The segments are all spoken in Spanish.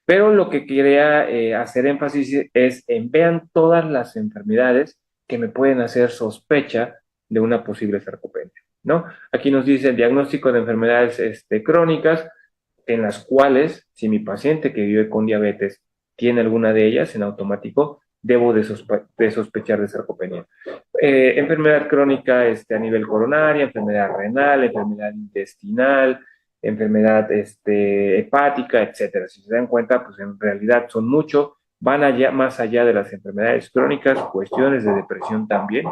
Pero lo que quería hacer énfasis es en vean todas las enfermedades que me pueden hacer sospecha de una posible sarcopenia, ¿no? Aquí nos dice el diagnóstico de enfermedades crónicas, en las cuales, si mi paciente que vive con diabetes tiene alguna de ellas, en automático debo de sospechar de sarcopenia. Enfermedad crónica a nivel coronaria, enfermedad renal, enfermedad intestinal, enfermedad hepática, etcétera. Si se dan cuenta, pues en realidad son mucho, van allá, más allá de las enfermedades crónicas, cuestiones de depresión también.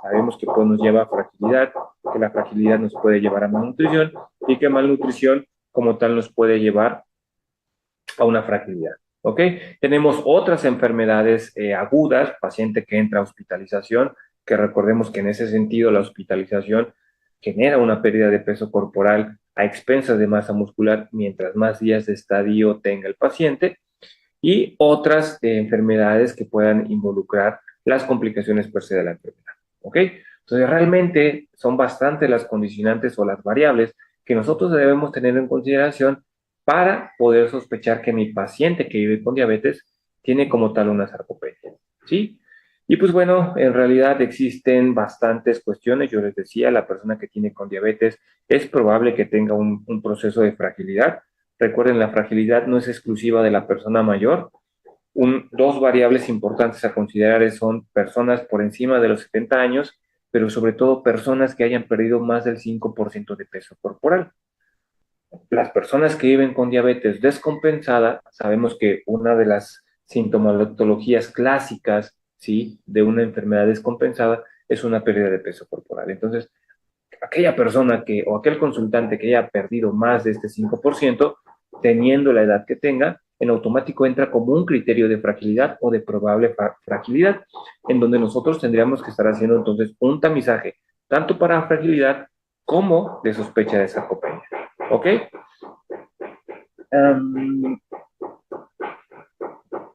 Sabemos que pues, nos lleva a fragilidad, que la fragilidad nos puede llevar a malnutrición y que malnutrición como tal nos puede llevar a una fragilidad. ¿Ok? Tenemos otras enfermedades agudas, paciente que entra a hospitalización, que recordemos que en ese sentido la hospitalización genera una pérdida de peso corporal a expensas de masa muscular mientras más días de estadio tenga el paciente, y otras enfermedades que puedan involucrar las complicaciones per se de la enfermedad. ¿Ok? Entonces realmente son bastantes las condicionantes o las variables que nosotros debemos tener en consideración para poder sospechar que mi paciente que vive con diabetes tiene como tal una sarcopenia. ¿Sí? Y pues bueno, en realidad existen bastantes cuestiones. Yo les decía, la persona que tiene con diabetes es probable que tenga un proceso de fragilidad. Recuerden, la fragilidad no es exclusiva de la persona mayor. Dos variables importantes a considerar son personas por encima de los 70 años, pero sobre todo personas que hayan perdido más del 5% de peso corporal. Las personas que viven con diabetes descompensada, sabemos que una de las sintomatologías clásicas, ¿sí?, de una enfermedad descompensada es una pérdida de peso corporal. Entonces, aquella persona que, o aquel consultante que haya perdido más de este 5%, teniendo la edad que tenga, en automático entra como un criterio de fragilidad o de probable fragilidad, en donde nosotros tendríamos que estar haciendo entonces un tamizaje, tanto para fragilidad como de sospecha de sarcopenia. ¿Ok? Um,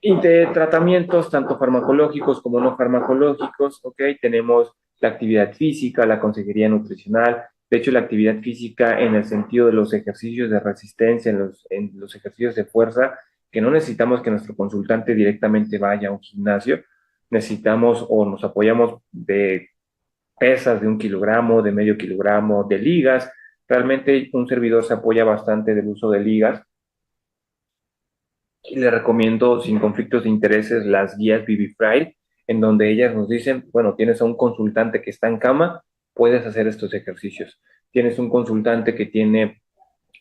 y de tratamientos tanto farmacológicos como no farmacológicos, ¿ok? Tenemos la actividad física, la consejería nutricional. De hecho, la actividad física en el sentido de los ejercicios de resistencia, en los ejercicios de fuerza, que no necesitamos que nuestro consultante directamente vaya a un gimnasio, necesitamos o nos apoyamos de pesas de 1 kilogramo, de medio kilogramo, de ligas. Realmente un servidor se apoya bastante del uso de ligas y le recomiendo, sin conflictos de intereses, las guías Bibi Friday, en donde ellas nos dicen, bueno, tienes a un consultante que está en cama, puedes hacer estos ejercicios. Tienes un consultante que tiene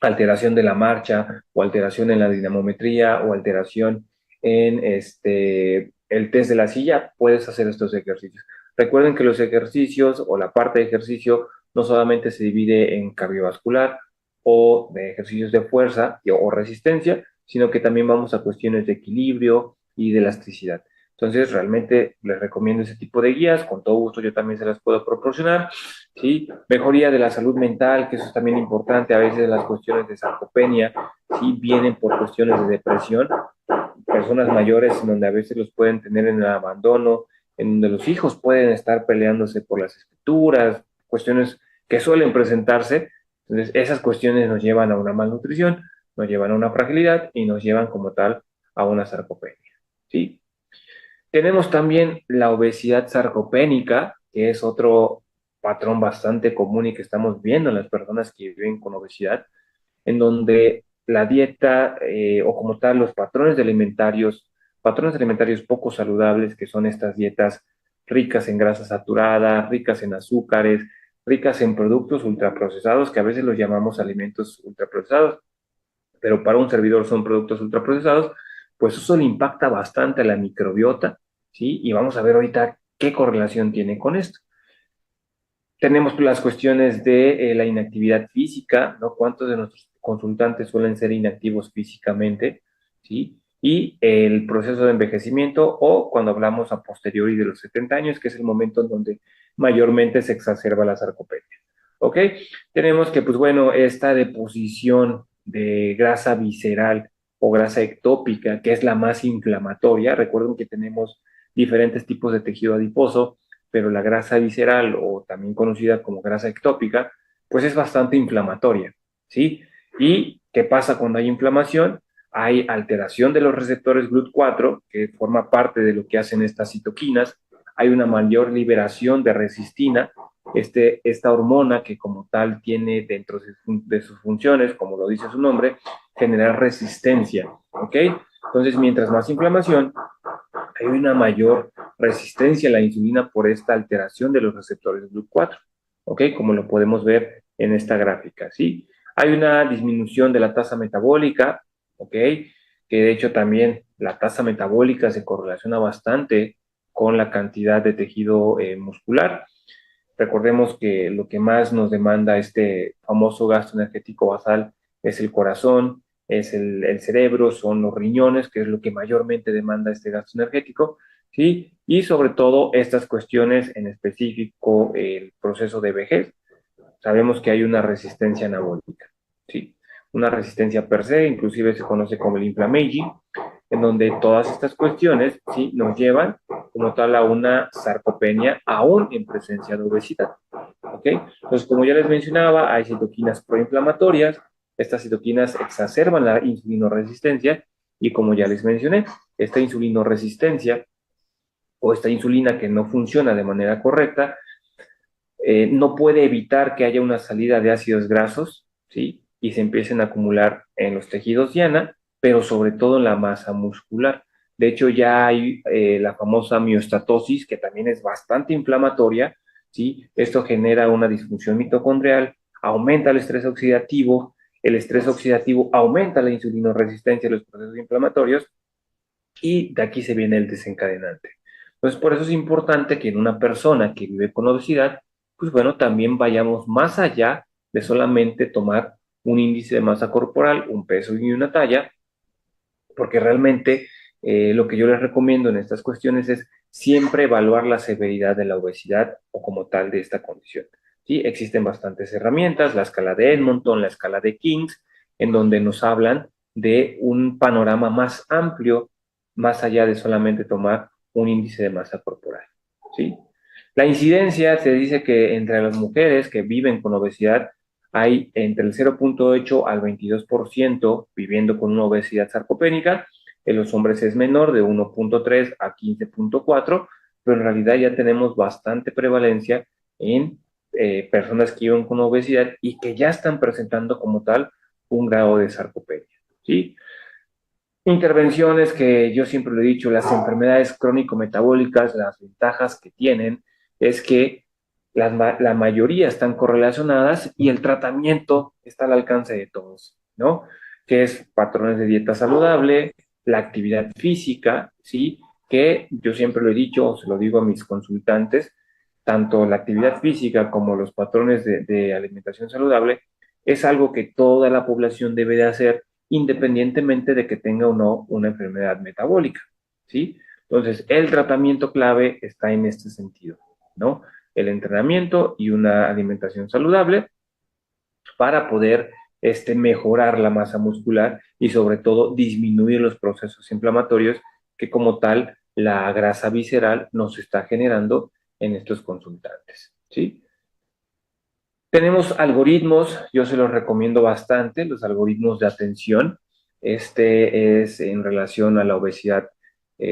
alteración de la marcha o alteración en la dinamometría o alteración en el test de la silla, puedes hacer estos ejercicios. Recuerden que los ejercicios o la parte de ejercicio no solamente se divide en cardiovascular o de ejercicios de fuerza o resistencia, sino que también vamos a cuestiones de equilibrio y de elasticidad. Entonces, realmente les recomiendo ese tipo de guías, con todo gusto yo también se las puedo proporcionar. ¿Sí? Mejoría de la salud mental, que eso es también importante, a veces las cuestiones de sarcopenia, ¿sí?, vienen por cuestiones de depresión, personas mayores en donde a veces los pueden tener en el abandono, en donde los hijos pueden estar peleándose por las escrituras, cuestiones que suelen presentarse. Entonces, esas cuestiones nos llevan a una malnutrición, nos llevan a una fragilidad y nos llevan como tal a una sarcopenia. ¿Sí? Tenemos también la obesidad sarcopénica, que es otro patrón bastante común y que estamos viendo en las personas que viven con obesidad, en donde la dieta o como tal los patrones alimentarios poco saludables, que son estas dietas ricas en grasa saturada, ricas en azúcares, ricas en productos ultraprocesados, que a veces los llamamos alimentos ultraprocesados, pero para un servidor son productos ultraprocesados, pues eso le impacta bastante a la microbiota, ¿sí? Y vamos a ver ahorita qué correlación tiene con esto. Tenemos las cuestiones de la inactividad física, ¿no? ¿Cuántos de nuestros consultantes suelen ser inactivos físicamente? ¿Sí? Y el proceso de envejecimiento o cuando hablamos a posteriori de los 70 años, que es el momento en donde mayormente se exacerba la sarcopenia. ¿Ok? Tenemos que, pues bueno, esta deposición de grasa visceral o grasa ectópica, que es la más inflamatoria. Recuerden que tenemos diferentes tipos de tejido adiposo, pero la grasa visceral o también conocida como grasa ectópica, pues es bastante inflamatoria, ¿sí? ¿Y qué pasa cuando hay inflamación? hay alteración de los receptores GLUT4, que forma parte de lo que hacen estas citoquinas, hay una mayor liberación de resistina, esta hormona que como tal tiene dentro de sus funciones, como lo dice su nombre, generar resistencia, ¿ok? Entonces, mientras más inflamación, hay una mayor resistencia a la insulina por esta alteración de los receptores GLUT4, ¿ok? Como lo podemos ver en esta gráfica, ¿sí? Hay una disminución de la tasa metabólica, ¿ok? Que de hecho también la tasa metabólica se correlaciona bastante con la cantidad de tejido muscular. Recordemos que lo que más nos demanda este famoso gasto energético basal es el corazón, es el cerebro, son los riñones, que es lo que mayormente demanda este gasto energético, ¿sí? Y sobre todo estas cuestiones, en específico el proceso de vejez, sabemos que hay una resistencia anabólica, ¿sí? Una resistencia per se, inclusive se conoce como el inflammaging, en donde todas estas cuestiones, ¿sí? Nos llevan como tal a una sarcopenia aún en presencia de obesidad, ¿ok? Entonces, como ya les mencionaba, hay citoquinas proinflamatorias, estas citoquinas exacerban la insulinoresistencia y como ya les mencioné, esta insulinoresistencia o esta insulina que no funciona de manera correcta no puede evitar que haya una salida de ácidos grasos, ¿sí? Y se empiecen a acumular en los tejidos diana, pero sobre todo en la masa muscular. De hecho, ya hay la famosa miostatosis, que también es bastante inflamatoria, ¿sí? Esto genera una disfunción mitocondrial, aumenta el estrés oxidativo aumenta la insulinoresistencia de los procesos inflamatorios, y de aquí se viene el desencadenante. Entonces, por eso es importante que en una persona que vive con obesidad, pues bueno, también vayamos más allá de solamente tomar un índice de masa corporal, un peso y una talla, porque realmente lo que yo les recomiendo en estas cuestiones es siempre evaluar la severidad de la obesidad o como tal de esta condición. ¿Sí? Existen bastantes herramientas, la escala de Edmonton, la escala de King's, en donde nos hablan de un panorama más amplio, más allá de solamente tomar un índice de masa corporal. ¿Sí? La incidencia se dice que entre las mujeres que viven con obesidad hay entre el 0.8 al 22% viviendo con una obesidad sarcopénica. En los hombres es menor, de 1.3 a 15.4, pero en realidad ya tenemos bastante prevalencia en personas que viven con obesidad y que ya están presentando como tal un grado de sarcopenia. ¿Sí? Intervenciones que yo siempre lo he dicho, las enfermedades crónico-metabólicas, las ventajas que tienen es que la mayoría están correlacionadas y el tratamiento está al alcance de todos, ¿no? Que es patrones de dieta saludable, la actividad física, ¿sí? Que yo siempre lo he dicho, o se lo digo a mis consultantes, tanto la actividad física como los patrones de alimentación saludable es algo que toda la población debe de hacer independientemente de que tenga o no una enfermedad metabólica, ¿sí? Entonces, el tratamiento clave está en este sentido, ¿no? El entrenamiento y una alimentación saludable para poder mejorar la masa muscular y sobre todo disminuir los procesos inflamatorios que como tal la grasa visceral nos está generando en estos consultantes, ¿sí? Tenemos algoritmos, yo se los recomiendo bastante, los algoritmos de atención. Este es en relación a la obesidad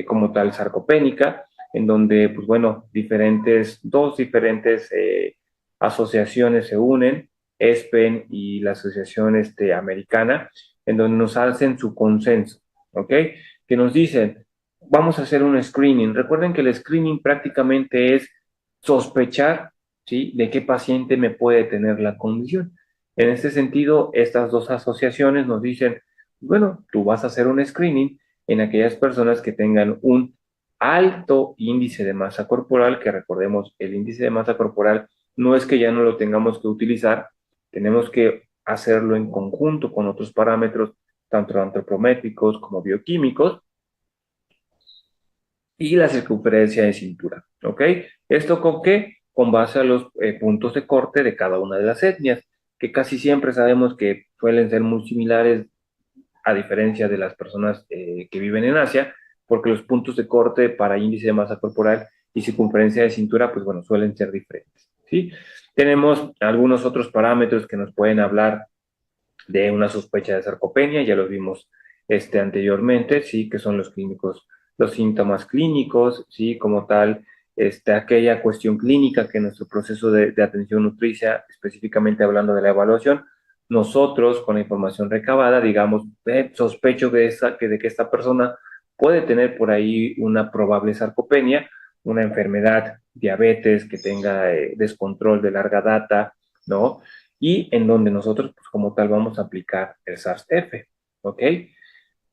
como tal sarcopénica, en donde, pues bueno, dos diferentes asociaciones se unen, ESPEN y la Asociación Americana, en donde nos hacen su consenso, ¿ok? Que nos dicen, vamos a hacer un screening. Recuerden que el screening prácticamente es sospechar, ¿sí? De qué paciente me puede tener la condición. En este sentido, estas dos asociaciones nos dicen, bueno, tú vas a hacer un screening en aquellas personas que tengan un alto índice de masa corporal, que recordemos, el índice de masa corporal no es que ya no lo tengamos que utilizar, tenemos que hacerlo en conjunto con otros parámetros, tanto antropométricos como bioquímicos, y la circunferencia de cintura, ¿ok? ¿Esto con qué? Con base a los puntos de corte de cada una de las etnias, que casi siempre sabemos que suelen ser muy similares a diferencia de las personas que viven en Asia, porque los puntos de corte para índice de masa corporal y circunferencia de cintura, pues bueno, suelen ser diferentes, ¿sí? Tenemos algunos otros parámetros que nos pueden hablar de una sospecha de sarcopenia, ya los vimos anteriormente, sí, que son los clínicos, los síntomas clínicos, sí, como tal, aquella cuestión clínica que en nuestro proceso de atención nutricia, específicamente hablando de la evaluación, nosotros con la información recabada, digamos, sospecho de que esta persona puede tener por ahí una probable sarcopenia, una enfermedad, diabetes, que tenga descontrol de larga data, ¿no? Y en donde nosotros, pues como tal, vamos a aplicar el SARS-F, ¿ok?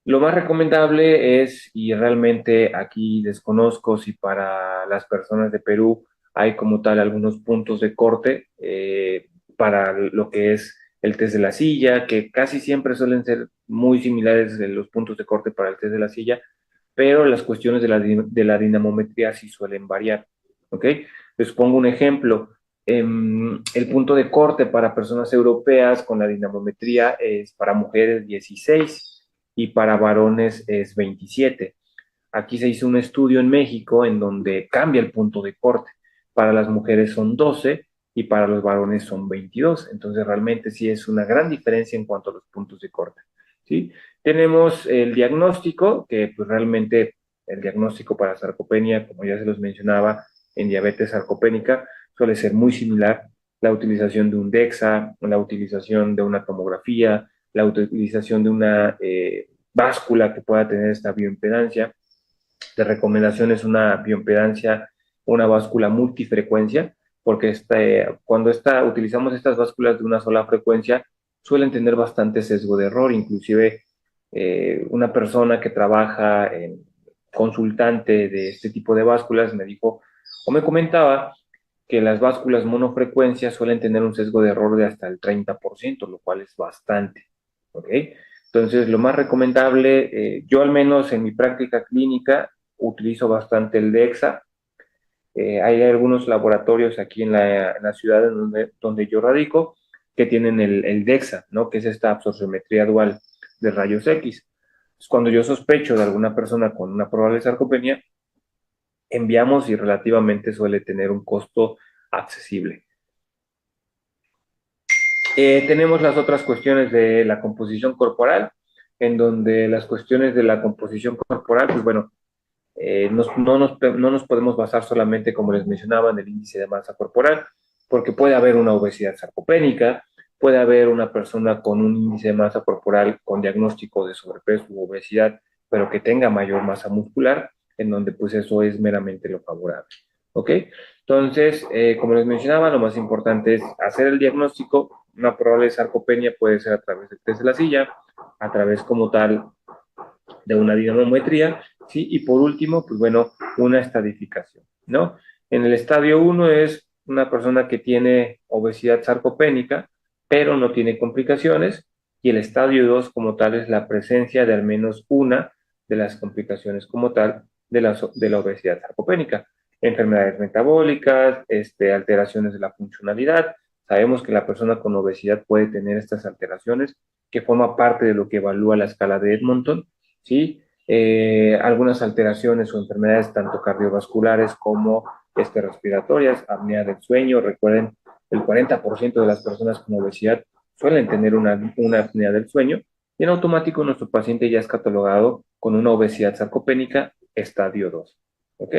Lo más recomendable es, y realmente aquí desconozco si para las personas de Perú hay como tal algunos puntos de corte para lo que es el test de la silla, que casi siempre suelen ser muy similares los puntos de corte para el test de la silla, pero las cuestiones de la dinamometría sí suelen variar, ¿ok? Les pongo un ejemplo. El punto de corte para personas europeas con la dinamometría es para mujeres 16 y para varones es 27. Aquí se hizo un estudio en México en donde cambia el punto de corte. Para las mujeres son 12 y para los varones son 22. Entonces realmente sí es una gran diferencia en cuanto a los puntos de corte. ¿Sí? Tenemos el diagnóstico, que pues realmente el diagnóstico para sarcopenia, como ya se los mencionaba, en diabetes sarcopénica, suele ser muy similar. La utilización de un DEXA, la utilización de una tomografía, la utilización de una báscula que pueda tener esta bioimpedancia. De recomendación es una bioimpedancia, una báscula multifrecuencia, porque cuando utilizamos estas básculas de una sola frecuencia, suelen tener bastante sesgo de error. Inclusive una persona que trabaja en consultante de este tipo de básculas me dijo o me comentaba que las básculas monofrecuencias suelen tener un sesgo de error de hasta el 30%, lo cual es bastante. ¿Ok? Entonces, lo más recomendable, yo al menos en mi práctica clínica utilizo bastante el DEXA. Hay algunos laboratorios aquí en la ciudad donde yo radico que tienen el DEXA, ¿no? Que es esta absorciometría dual de rayos X. Entonces, cuando yo sospecho de alguna persona con una probable sarcopenia, enviamos y relativamente suele tener un costo accesible. Tenemos las otras cuestiones de la composición corporal, en donde las cuestiones de la composición corporal, pues bueno, no nos podemos basar solamente, como les mencionaba, en el índice de masa corporal, porque puede haber una obesidad sarcopénica, puede haber una persona con un índice de masa corporal con diagnóstico de sobrepeso u obesidad, pero que tenga mayor masa muscular, en donde pues eso es meramente lo favorable. ¿Ok? Entonces, como les mencionaba, lo más importante es hacer el diagnóstico. Una probable sarcopenia puede ser a través del test de la silla, a través como tal de una dinamometría, ¿sí? Y por último, pues bueno, una estadificación, ¿no? En el estadio 1 es una persona que tiene obesidad sarcopénica, pero no tiene complicaciones, y el estadio 2 como tal es la presencia de al menos una de las complicaciones como tal de la obesidad sarcopénica. Enfermedades metabólicas, alteraciones de la funcionalidad. Sabemos que la persona con obesidad puede tener estas alteraciones, que forma parte de lo que evalúa la escala de Edmonton, ¿sí? Algunas alteraciones o enfermedades tanto cardiovasculares como respiratorias, apnea del sueño. Recuerden, el 40% de las personas con obesidad suelen tener una apnea del sueño, y en automático nuestro paciente ya es catalogado con una obesidad sarcopénica estadio 2. ¿Ok?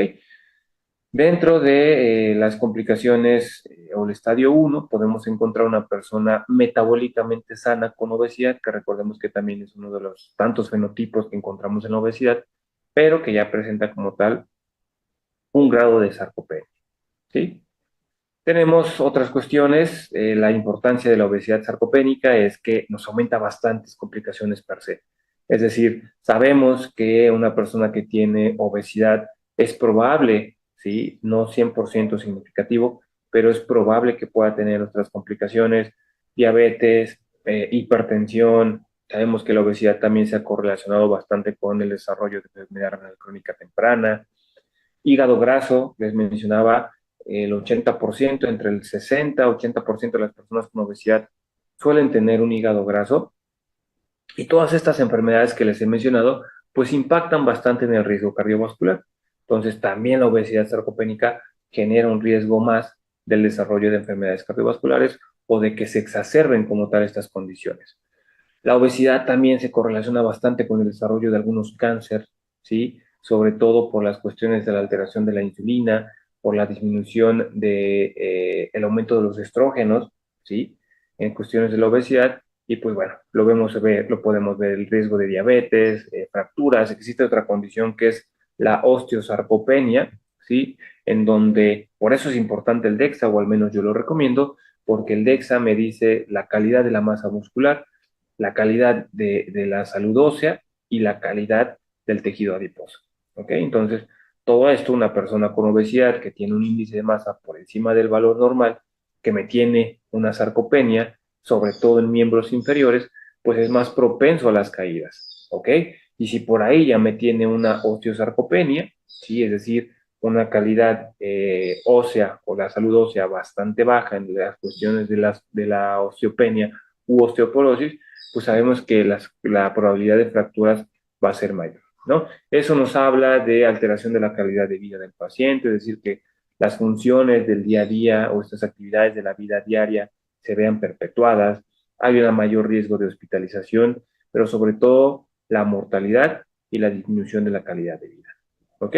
Dentro de las complicaciones o el estadio 1 podemos encontrar una persona metabólicamente sana con obesidad, que recordemos que también es uno de los tantos fenotipos que encontramos en la obesidad, pero que ya presenta como tal un grado de sarcopenia. ¿Sí? Tenemos otras cuestiones. La importancia de la obesidad sarcopénica es que nos aumenta bastantes complicaciones per se. Es decir, sabemos que una persona que tiene obesidad es probable, ¿sí? No 100% significativo, pero es probable que pueda tener otras complicaciones, diabetes, hipertensión. Sabemos que la obesidad también se ha correlacionado bastante con el desarrollo de enfermedad renal crónica temprana. Hígado graso, les mencionaba, el 80%, entre el 60 y 80% de las personas con obesidad suelen tener un hígado graso, y todas estas enfermedades que les he mencionado pues impactan bastante en el riesgo cardiovascular. Entonces también la obesidad sarcopénica genera un riesgo más del desarrollo de enfermedades cardiovasculares o de que se exacerben como tal estas condiciones. La obesidad también se correlaciona bastante con el desarrollo de algunos cánceres, ¿sí? Sobre todo por las cuestiones de la alteración de la insulina, por la disminución de el aumento de los estrógenos, ¿sí? En cuestiones de la obesidad, y pues bueno, lo podemos ver, el riesgo de diabetes, fracturas. Existe otra condición que es la osteosarcopenia, ¿sí? En donde, por eso es importante el DEXA, o al menos yo lo recomiendo, porque el DEXA me dice la calidad de la masa muscular, la calidad de la salud ósea y la calidad del tejido adiposo. ¿Ok? Entonces, todo esto, una persona con obesidad que tiene un índice de masa por encima del valor normal, que me tiene una sarcopenia, sobre todo en miembros inferiores, pues es más propenso a las caídas. ¿Ok? Y si por ahí ya me tiene una osteosarcopenia, ¿sí? Es decir, una calidad ósea o la salud ósea bastante baja en las cuestiones de la osteopenia u osteoporosis, pues sabemos que la probabilidad de fracturas va a ser mayor, ¿no? Eso nos habla de alteración de la calidad de vida del paciente, es decir, que las funciones del día a día o estas actividades de la vida diaria se vean perpetuadas, hay un mayor riesgo de hospitalización, pero sobre todo la mortalidad y la disminución de la calidad de vida. ¿Ok?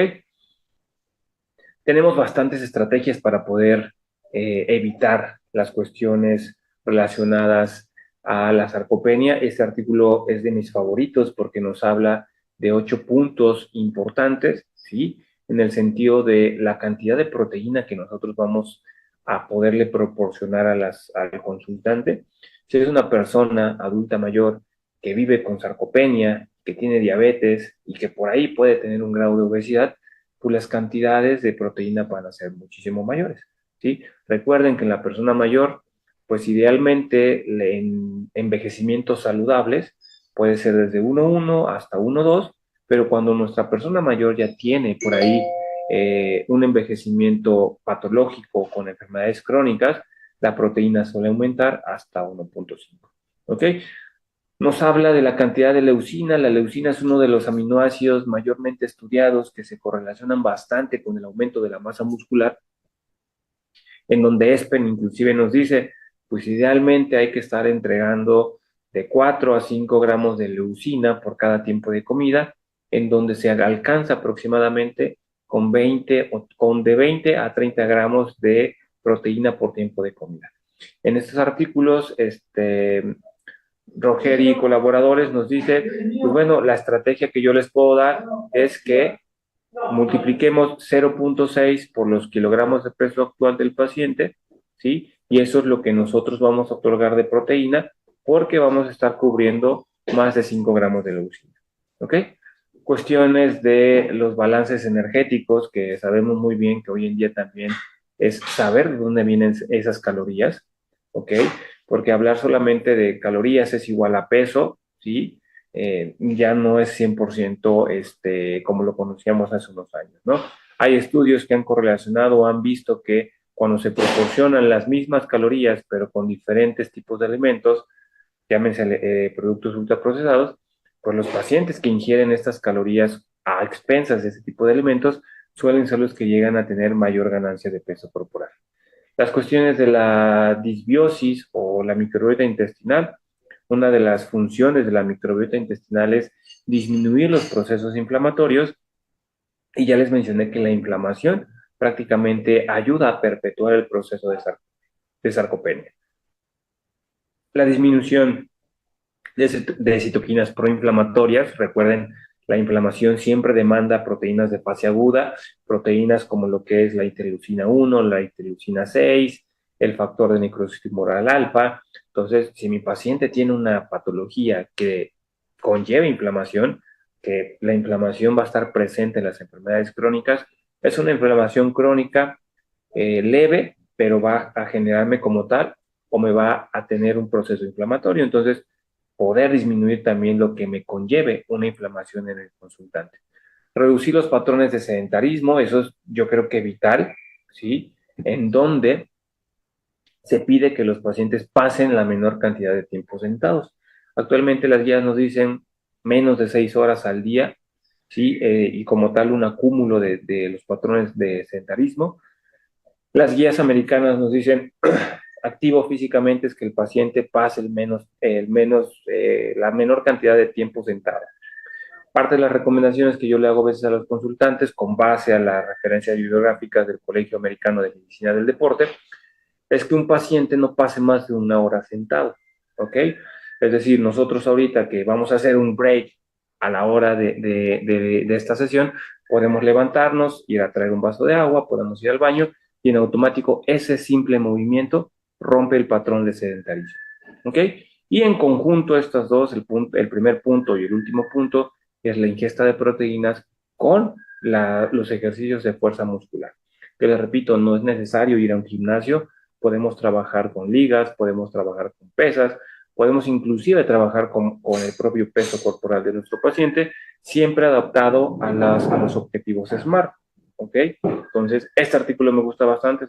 Tenemos bastantes estrategias para poder evitar las cuestiones relacionadas a la sarcopenia. Este artículo es de mis favoritos porque nos habla de 8 puntos importantes, ¿sí? En el sentido de la cantidad de proteína que nosotros vamos a poderle proporcionar al consultante. Si es una persona adulta mayor que vive con sarcopenia, que tiene diabetes y que por ahí puede tener un grado de obesidad, pues las cantidades de proteína van a ser muchísimo mayores, ¿sí? Recuerden que en la persona mayor, pues idealmente en envejecimientos saludables puede ser desde 1,1 hasta 1,2, pero cuando nuestra persona mayor ya tiene por ahí un envejecimiento patológico con enfermedades crónicas, la proteína suele aumentar hasta 1,5. ¿Ok? Nos habla de la cantidad de leucina. La leucina es uno de los aminoácidos mayormente estudiados que se correlacionan bastante con el aumento de la masa muscular, en donde ESPEN inclusive nos dice, pues idealmente hay que estar entregando de 4 a 5 gramos de leucina por cada tiempo de comida, en donde se alcanza aproximadamente con de 20 a 30 gramos de proteína por tiempo de comida. En estos artículos, Roger y colaboradores nos dice, pues bueno, la estrategia que yo les puedo dar es que multipliquemos 0,6 por los kilogramos de peso actual del paciente, ¿sí? Y eso es lo que nosotros vamos a otorgar de proteína porque vamos a estar cubriendo más de 5 gramos de leucina, ¿ok? Cuestiones de los balances energéticos, que sabemos muy bien que hoy en día también es saber de dónde vienen esas calorías, ¿ok? Porque hablar solamente de calorías es igual a peso, ¿sí? Ya no es 100% como lo conocíamos hace unos años, ¿no? Hay estudios que han correlacionado o han visto que cuando se proporcionan las mismas calorías, pero con diferentes tipos de alimentos, llámense productos ultraprocesados, pues los pacientes que ingieren estas calorías a expensas de ese tipo de alimentos suelen ser los que llegan a tener mayor ganancia de peso corporal. Las cuestiones de la disbiosis o la microbiota intestinal, una de las funciones de la microbiota intestinal es disminuir los procesos inflamatorios y ya les mencioné que la inflamación prácticamente ayuda a perpetuar el proceso de sarcopenia. La disminución de citoquinas proinflamatorias. Recuerden, la inflamación siempre demanda proteínas de fase aguda, proteínas como lo que es la interleucina 1, la interleucina 6, el factor de necrosis tumoral alfa. Entonces, si mi paciente tiene una patología que conlleva inflamación, que la inflamación va a estar presente en las enfermedades crónicas, es una inflamación crónica leve, pero va a generarme como tal o me va a tener un proceso inflamatorio. Entonces, poder disminuir también lo que me conlleve una inflamación en el consultante. Reducir los patrones de sedentarismo, eso es yo creo que vital, ¿sí? En donde se pide que los pacientes pasen la menor cantidad de tiempo sentados. Actualmente las guías nos dicen menos de 6 horas al día, ¿sí? Y como tal un acúmulo de los patrones de sedentarismo. Las guías americanas nos dicen activo físicamente es que el paciente pase la menor cantidad de tiempo sentado. Parte de las recomendaciones que yo le hago a veces a los consultantes, con base a las referencias bibliográficas del Colegio Americano de Medicina del Deporte, es que un paciente no pase más de una hora sentado, ¿ok? Es decir, nosotros ahorita que vamos a hacer un break a la hora de esta sesión, podemos levantarnos, ir a traer un vaso de agua, podemos ir al baño y en automático ese simple movimiento rompe el patrón de sedentarismo, ¿ok? Y en conjunto estos dos, el primer punto y el último punto, es la ingesta de proteínas con los ejercicios de fuerza muscular. Que les repito, no es necesario ir a un gimnasio, podemos trabajar con ligas, podemos trabajar con pesas, podemos inclusive trabajar con el propio peso corporal de nuestro paciente, siempre adaptado a los objetivos SMART, ¿ok? Entonces, este artículo me gusta bastante.